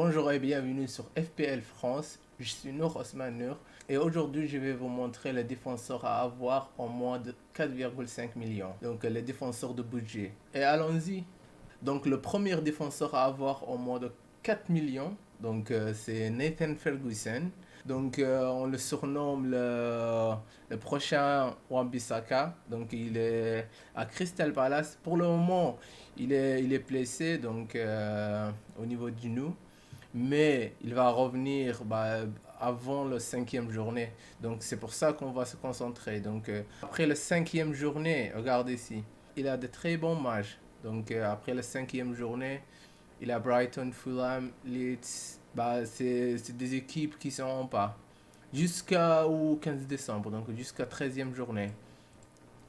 Bonjour et bienvenue sur FPL France, je suis Nour Osman Nour et aujourd'hui je vais vous montrer les défenseurs à avoir en moins de 4,5 millions, donc les défenseurs de budget. Et allons-y. Donc le premier défenseur à avoir en moins de 4 millions, c'est Nathan Ferguson. On le surnomme le prochain Wan-Bissaka. Donc il est à Crystal Palace. Pour le moment, il est blessé au niveau du genou. Mais il va revenir avant la cinquième journée. Donc c'est pour ça qu'on va se concentrer. Après la cinquième journée, regardez ici, il a de très bons matchs. Après la cinquième journée, il a Brighton, Fulham, Leeds. C'est des équipes qui sont en pas. Jusqu'au 15 décembre, donc jusqu'à 13e journée.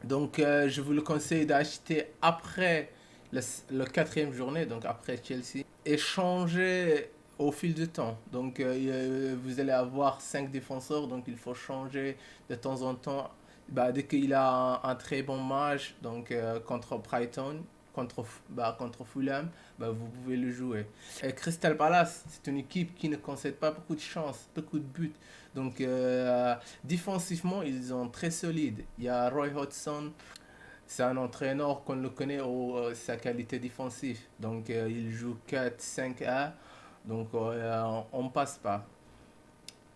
Je vous le conseille d'acheter après le quatrième journée, donc après Chelsea, et changer au fil du temps. Vous allez avoir 5 défenseurs, donc il faut changer de temps en temps. Dès qu'il a un très bon match, contre Brighton, contre Fulham, vous pouvez le jouer. Et Crystal Palace, c'est une équipe qui ne concède pas beaucoup de chances, beaucoup de buts. Défensivement, ils sont très solides. Il y a Roy Hodgson, c'est un entraîneur qu'on le connaît sa qualité défensive. Il joue 4-5-A, on passe pas.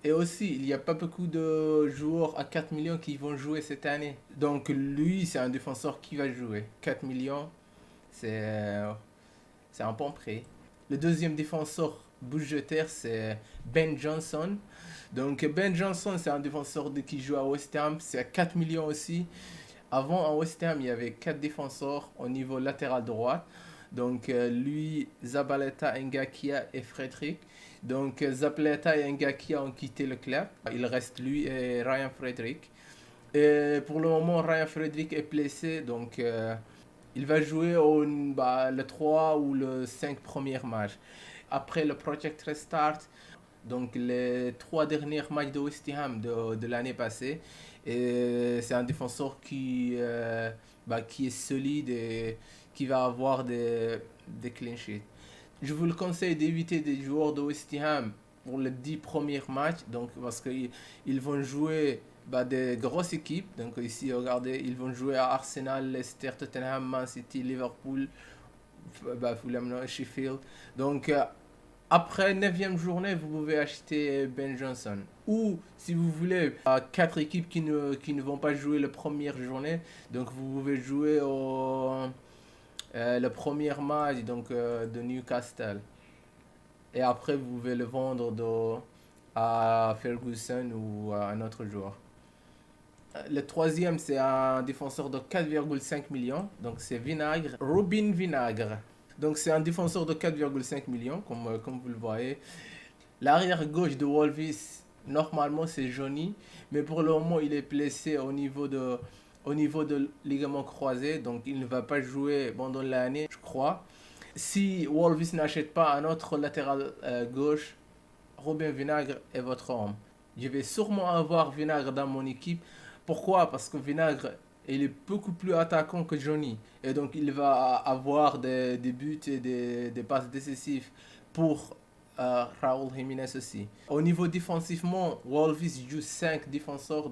Et aussi, il n'y a pas beaucoup de joueurs à 4 millions qui vont jouer cette année. Donc lui, c'est un défenseur qui va jouer. 4 millions, c'est c'est un bon prix. Le deuxième défenseur budgétaire, c'est Ben Johnson. Ben Johnson, c'est un défenseur qui joue à West Ham. C'est à 4 millions aussi. Avant, à West Ham, il y avait 4 défenseurs au niveau latéral droit. Lui, Zabaleta, Ngakia et Frederick. Zabaleta et Ngakia ont quitté le club. Il reste lui et Ryan Frederick. Et pour le moment, Ryan Frederick est blessé. Il va jouer le 3 ou le 5 premiers matchs. Après le Project Restart, les 3 derniers matchs de West Ham de l'année passée, et c'est un défenseur qui est solide et qui va avoir des clean sheets. Je vous le conseille d'éviter des joueurs de West Ham pour les 10 premiers matchs, parce qu'ils vont jouer des grosses équipes. Ici, regardez, ils vont jouer à Arsenal, Leicester, Tottenham, Man City, Liverpool, Fulham, Sheffield. Après 9e journée, vous pouvez acheter Ben Johnson. Ou si vous voulez, 4 équipes qui ne vont pas jouer la première journée, vous pouvez jouer le premier match de Newcastle. Et après, vous pouvez le vendre à Ferguson ou à un autre joueur. Le troisième, c'est un défenseur de 4,5 millions. C'est Vinagre, Robin Vinagre. C'est un défenseur de 4,5 millions, comme vous le voyez. L'arrière gauche de Wolves, normalement, c'est Johnny. Mais pour le moment, il est blessé au niveau de ligament croisé. Il ne va pas jouer pendant l'année, je crois. Si Wolves n'achète pas un autre latéral gauche, Robin Vinagre est votre homme. Je vais sûrement avoir Vinagre dans mon équipe. Pourquoi? Parce que Vinagre, il est beaucoup plus attaquant que Johnny. Et il va avoir des buts et des passes décisives pour Raúl Jiménez aussi. Au niveau défensivement, Wolves joue 5 défenseurs,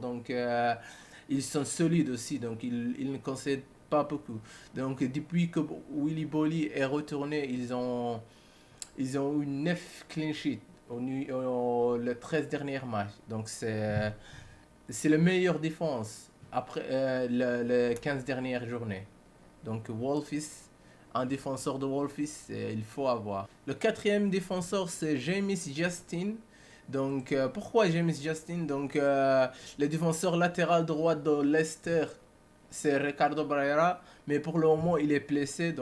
ils sont solides aussi, ils ne concèdent pas beaucoup. Depuis que Willy Bolly est retourné, ils ont eu 9 clean sheets les 13 derniers matchs. C'est la meilleure défense après les 15 dernières journées. Wolves, un défenseur de Wolves, il faut avoir. Le quatrième défenseur, c'est James Justin. Pourquoi James Justin? Le défenseur latéral droit de Leicester, c'est Ricardo Barreira. Mais pour le moment, il est blessé.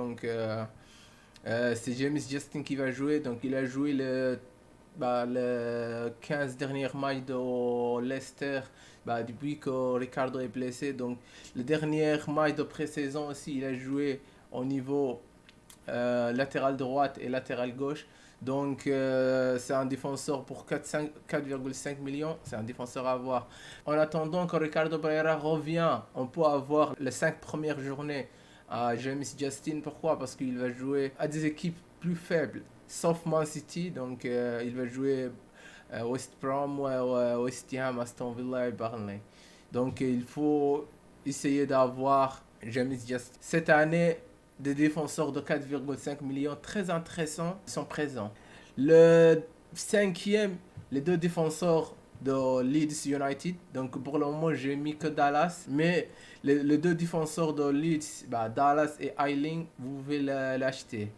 C'est James Justin qui va jouer. Il a joué le 15 derniers matchs de Leicester depuis que Ricardo est blessé. Le dernier match de pré-saison aussi, il a joué au niveau latéral droite et latéral gauche. C'est un défenseur pour 4,5 millions. C'est un défenseur à avoir. En attendant que Ricardo Pereira revient, on peut avoir les 5 premières journées à James Justin. Pourquoi? Parce qu'il va jouer à des équipes plus faibles. sauf Man City. Donc, il va jouer West Brom, West Ham, Aston Villa et Burnley. Donc, il faut essayer d'avoir James Just. Cette année, des défenseurs de 4,5 millions très intéressants sont présents. Le cinquième, les deux défenseurs de Leeds United. Donc pour le moment, j'ai mis que Dallas. Mais les deux défenseurs de Leeds, bah, Dallas et Ayling, vous pouvez l'acheter.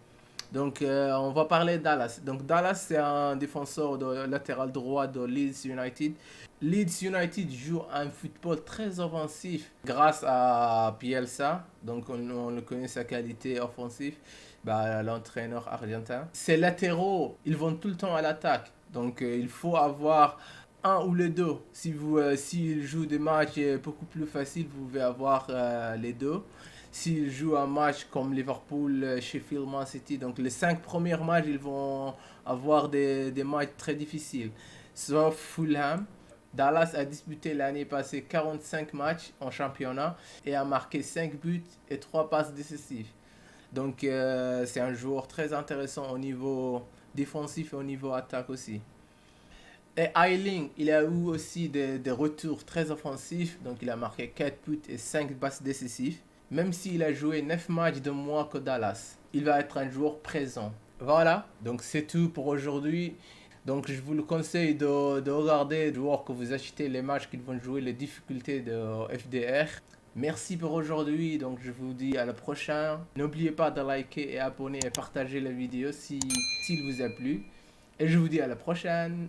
Donc on va parler de Dallas. Donc Dallas, c'est un défenseur de latéral droit de Leeds United. Leeds United joue un football très offensif grâce à Bielsa. Donc on le connaît sa qualité offensive. Bah, l'entraîneur argentin. Ces latéraux, ils vont tout le temps à l'attaque. Donc il faut avoir un ou les deux. Si s'il joue des matchs beaucoup plus faciles, vous pouvez avoir les deux. S'ils jouent un match comme Liverpool, Sheffield, Man City, donc les 5 premiers matchs, ils vont avoir des matchs très difficiles. Sauf Fulham. Dallas a disputé l'année passée 45 matchs en championnat et a marqué 5 buts et 3 passes décisives. Donc c'est un joueur très intéressant au niveau défensif et au niveau attaque aussi. Et Ayling, il a eu aussi des retours très offensifs. Donc il a marqué 4 buts et 5 passes décisives. Même s'il a joué 9 matchs de moins que Dallas, il va être un joueur présent. Voilà, donc c'est tout pour aujourd'hui. Donc je vous le conseille de regarder, de voir que vous achetez les matchs qu'ils vont jouer, les difficultés de FDR. Merci pour aujourd'hui, donc je vous dis à la prochaine. N'oubliez pas de liker et abonner et partager la vidéo si s'il vous a plu. Et je vous dis à la prochaine.